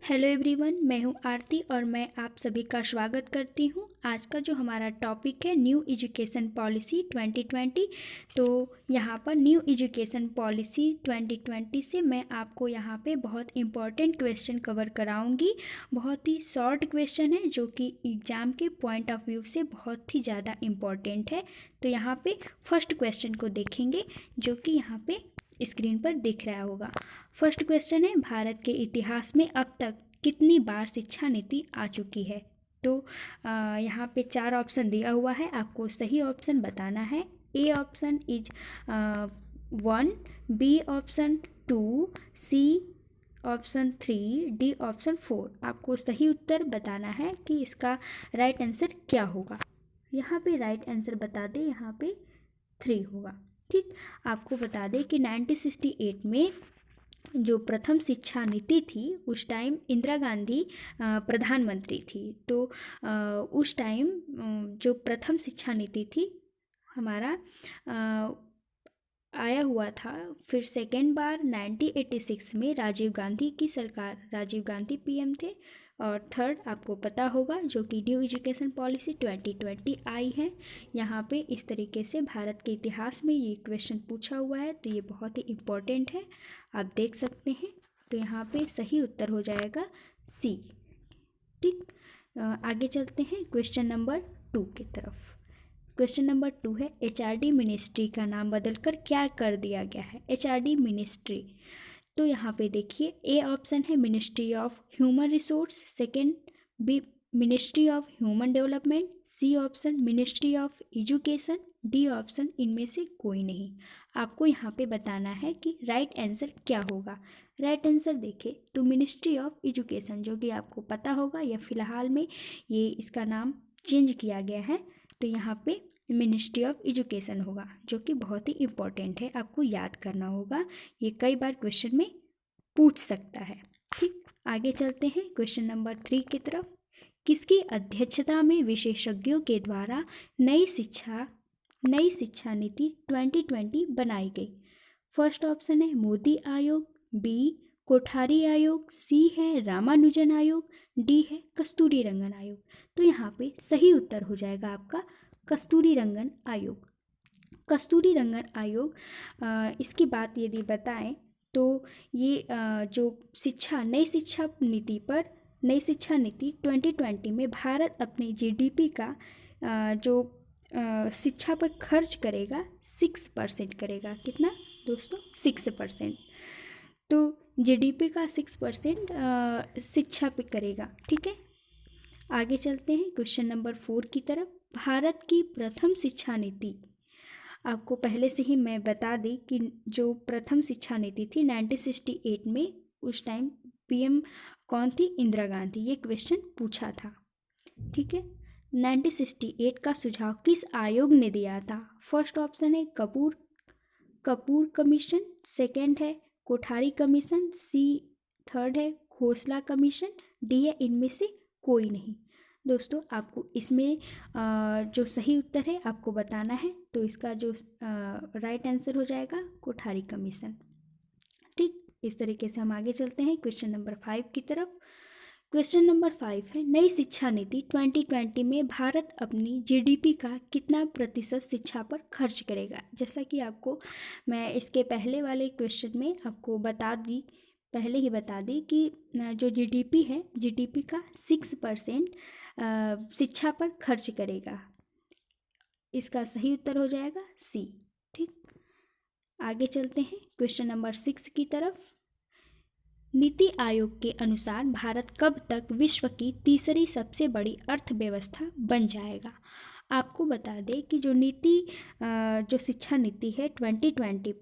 Hello everyone, मैं हूं आरती और मैं आप सभी का स्वागत करती हूं। आज का जो हमारा टॉपिक है न्यू एजुकेशन पॉलिसी 2020। तो यहां पर न्यू एजुकेशन पॉलिसी 2020 से मैं आपको यहां पे बहुत इम्पॉर्टेंट क्वेश्चन कवर कराऊंगी। बहुत ही शॉर्ट क्वेश्चन है जो कि एग्ज़ाम के पॉइंट ऑफ व्यू से बहुत ही ज़्यादा इम्पॉर्टेंट है। तो यहाँ पे फर्स्ट क्वेश्चन को देखेंगे जो कि यहाँ पे स्क्रीन पर दिख रहा होगा। फर्स्ट क्वेश्चन है, भारत के इतिहास में अब तक कितनी बार शिक्षा नीति आ चुकी है। तो यहाँ पे 4 ऑप्शन दिया हुआ है, आपको सही ऑप्शन बताना है। A option is 1, B option 2, C option 3, D option 4। आपको सही उत्तर बताना है कि इसका राइट आंसर क्या होगा। यहाँ पे राइट आंसर बता दें, यहाँ पे 3 होगा। ठीक, आपको बता दें कि 1968 में जो प्रथम शिक्षा नीति थी उस टाइम इंदिरा गांधी प्रधानमंत्री थी। तो उस टाइम जो प्रथम शिक्षा नीति थी हमारा आया हुआ था। फिर सेकेंड बार 1986 में राजीव गांधी की सरकार, राजीव गांधी पीएम थे। और थर्ड आपको पता होगा जो कि न्यू एजुकेशन पॉलिसी 2020 आई है। यहाँ पे इस तरीके से भारत के इतिहास में ये क्वेश्चन पूछा हुआ है, तो ये बहुत ही इम्पोर्टेंट है, आप देख सकते हैं। तो यहाँ पे सही उत्तर हो जाएगा सी। ठीक, आगे चलते हैं क्वेश्चन नंबर 2 की तरफ। क्वेश्चन नंबर 2 है, एचआरडी मिनिस्ट्री का नाम बदलकर क्या कर दिया गया है। एचआरडी मिनिस्ट्री, तो यहाँ पे देखिए, ए ऑप्शन है ministry of human resource, second B ministry of human development, C option ministry of education, D option इनमें से कोई नहीं। आपको यहाँ पे बताना है कि राइट आंसर क्या होगा। राइट आंसर देखिए तो मिनिस्ट्री ऑफ एजुकेशन, जो कि आपको पता होगा या फिलहाल में ये इसका नाम चेंज किया गया है। तो यहाँ पे मिनिस्ट्री ऑफ एजुकेशन होगा, जो कि बहुत ही इम्पोर्टेंट है, आपको याद करना होगा। ये कई बार क्वेश्चन में पूछ सकता है। ठीक, आगे चलते हैं क्वेश्चन नंबर 3 की तरफ। किसकी अध्यक्षता में विशेषज्ञों के द्वारा नई शिक्षा नीति 2020 बनाई गई। फर्स्ट ऑप्शन है मोदी आयोग, बी कोठारी आयोग, सी है रामानुजन आयोग, डी है कस्तूरी रंगन आयोग। तो यहाँ पे सही उत्तर हो जाएगा आपका कस्तूरी रंगन आयोग। कस्तूरी रंगन आयोग, इसकी बात यदि बताएं तो ये जो नई शिक्षा नीति 2020 में भारत अपने जीडीपी का जो शिक्षा पर खर्च करेगा 6% करेगा। कितना दोस्तों? 6%। तो जीडीपी का 6% शिक्षा पे करेगा। ठीक है, आगे चलते हैं क्वेश्चन नंबर 4 की तरफ। भारत की प्रथम शिक्षा नीति, आपको पहले से ही मैं बता दी कि जो प्रथम शिक्षा नीति थी 1968 में, उस टाइम पीएम कौन थी? इंदिरा गांधी। ये क्वेश्चन पूछा था। ठीक है, 1968 का सुझाव किस आयोग ने दिया था? फर्स्ट ऑप्शन है कपूर कमीशन, सेकंड है कोठारी कमीशन, सी थर्ड है खोसला कमीशन, डी है इनमें से कोई नहीं। दोस्तों आपको इसमें जो सही उत्तर है आपको बताना है। तो इसका जो राइट आंसर हो जाएगा कोठारी कमीशन। ठीक, इस तरीके से हम आगे चलते हैं क्वेश्चन नंबर 5 की तरफ। क्वेश्चन नंबर 5 है, नई शिक्षा नीति 2020 में भारत अपनी जीडीपी का कितना प्रतिशत शिक्षा पर खर्च करेगा। जैसा कि आपको मैं इसके पहले वाले क्वेश्चन में आपको पहले ही बता दी कि जो जीडीपी है, जीडीपी का 6% शिक्षा पर खर्च करेगा। इसका सही उत्तर हो जाएगा सी। ठीक, आगे चलते हैं क्वेश्चन नंबर 6 की तरफ। नीति आयोग के अनुसार भारत कब तक विश्व की तीसरी सबसे बड़ी अर्थव्यवस्था बन जाएगा। आपको बता दें कि जो शिक्षा नीति है 2020,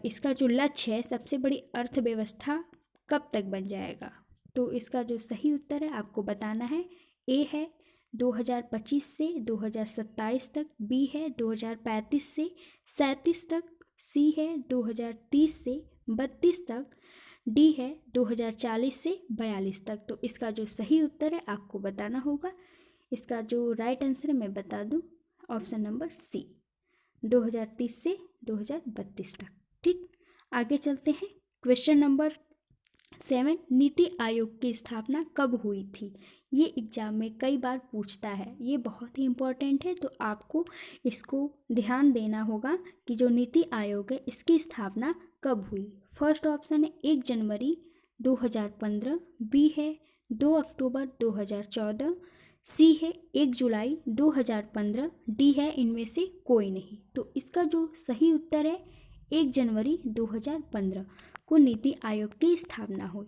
इसका जो लक्ष्य है सबसे बड़ी अर्थव्यवस्था कब तक बन जाएगा। तो इसका जो सही उत्तर है आपको बताना है। ए है 2025 से 2027 तक, बी है 2035 से 37 तक, सी है 2030 से 32 तक, डी है 2040 से 42 तक। तो इसका जो सही उत्तर है आपको बताना होगा। इसका जो राइट आंसर है मैं बता दूं, ऑप्शन नंबर सी, 2030 से 2032 तक। ठीक, आगे चलते हैं क्वेश्चन नंबर 7 नीति आयोग की स्थापना कब हुई थी। ये एग्जाम में कई बार पूछता है, ये बहुत ही इम्पोर्टेंट है, तो आपको इसको ध्यान देना होगा कि जो नीति आयोग है इसकी स्थापना कब हुई। फर्स्ट ऑप्शन है 1 जनवरी 2015, बी है 2 अक्टूबर 2014, सी है 1 जुलाई 2015, डी है इनमें से कोई नहीं। तो इसका जो सही उत्तर है 1 जनवरी 2015 को नीति आयोग की स्थापना हुई।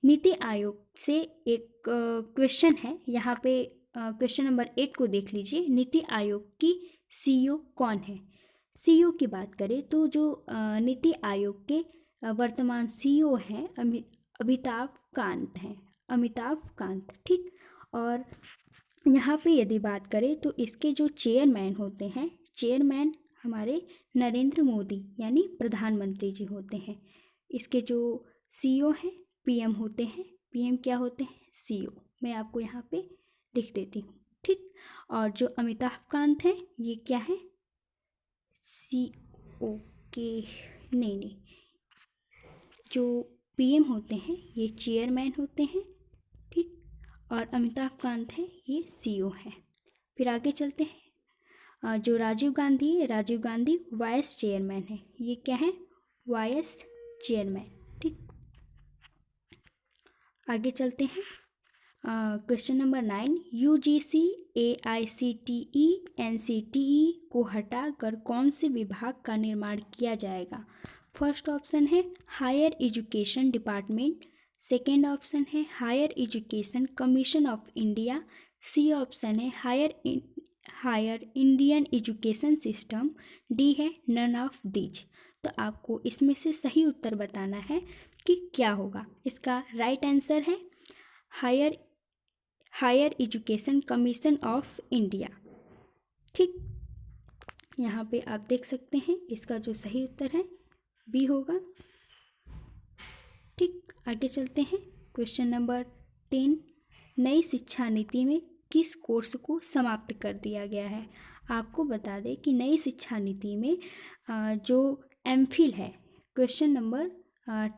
नीति आयोग से एक क्वेश्चन है यहाँ पे, क्वेश्चन नंबर 8 को देख लीजिए। नीति आयोग की सीईओ कौन है। सीईओ की बात करें तो जो नीति आयोग के वर्तमान सीईओ हैं अमिताभ कांत हैं, अमिताभ कांत, ठीक। और यहाँ पे यदि बात करें तो इसके जो चेयरमैन होते हैं, चेयरमैन हमारे नरेंद्र मोदी यानी प्रधानमंत्री जी होते हैं। इसके जो सीईओ हैं पीएम होते हैं। पीएम क्या होते हैं, सीईओ। मैं आपको यहाँ पे लिख देती हूँ, ठीक। और जो अमिताभ कांत हैं ये क्या है, सीईओ के नहीं, जो पीएम होते हैं ये चेयरमैन होते हैं, ठीक। और अमिताभ कांत हैं ये सीईओ हैं। फिर आगे चलते हैं। जो राजीव गांधी है, राजीव गांधी वाइस चेयरमैन है। ये क्या है, वाइस चेयरमैन, ठीक। आगे चलते हैं। Question number 9, UGC AICTE NCTE को हटाकर कौन से विभाग का निर्माण किया जाएगा। फर्स्ट ऑप्शन है higher education department, second option है higher education commission of India, C option है higher Indian education system, D है नन ऑफ दीज। तो आपको इसमें से सही उत्तर बताना है कि क्या होगा। इसका राइट आंसर है higher education commission of India, ठीक। यहाँ पे आप देख सकते हैं इसका जो सही उत्तर है बी होगा, ठीक। आगे चलते हैं। क्वेश्चन नंबर 10, नई शिक्षा नीति में किस कोर्स को समाप्त कर दिया गया है। आपको बता दें कि नई शिक्षा नीति में जो एमफिल है, क्वेश्चन नंबर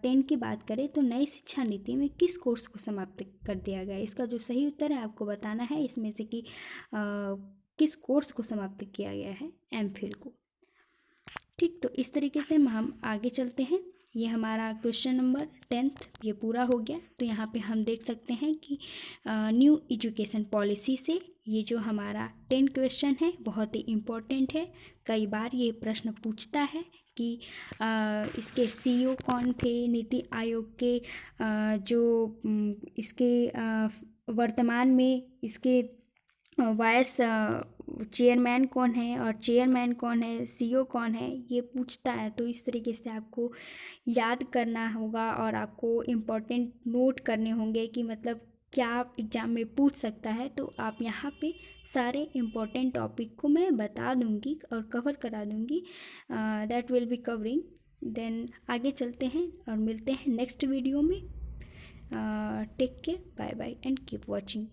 10 की बात करें तो नई शिक्षा नीति में किस कोर्स को समाप्त कर दिया गया है। इसका जो सही उत्तर है आपको बताना है इसमें से कि किस कोर्स को समाप्त किया गया है, एमफिल को, ठीक। तो इस तरीके से हम आगे चलते हैं। ये हमारा क्वेश्चन नंबर 10 ये पूरा हो गया। तो यहाँ पे हम देख सकते हैं कि न्यू एजुकेशन पॉलिसी से ये जो हमारा 10 क्वेश्चन है बहुत ही इम्पोर्टेंट है। कई बार ये प्रश्न पूछता है कि इसके सीईओ कौन थे, नीति आयोग के इसके वर्तमान में इसके वाइस चेयरमैन कौन है और चेयरमैन कौन है, सीईओ कौन है, ये पूछता है। तो इस तरीके से आपको याद करना होगा और आपको इम्पोर्टेंट नोट करने होंगे कि मतलब क्या एग्ज़ाम में पूछ सकता है। तो आप यहाँ पे सारे इम्पोर्टेंट टॉपिक को मैं बता दूँगी और कवर करा दूँगी, that will be covering. Then आगे चलते हैं और मिलते हैं नेक्स्ट वीडियो में। Take care, bye bye and keep watching.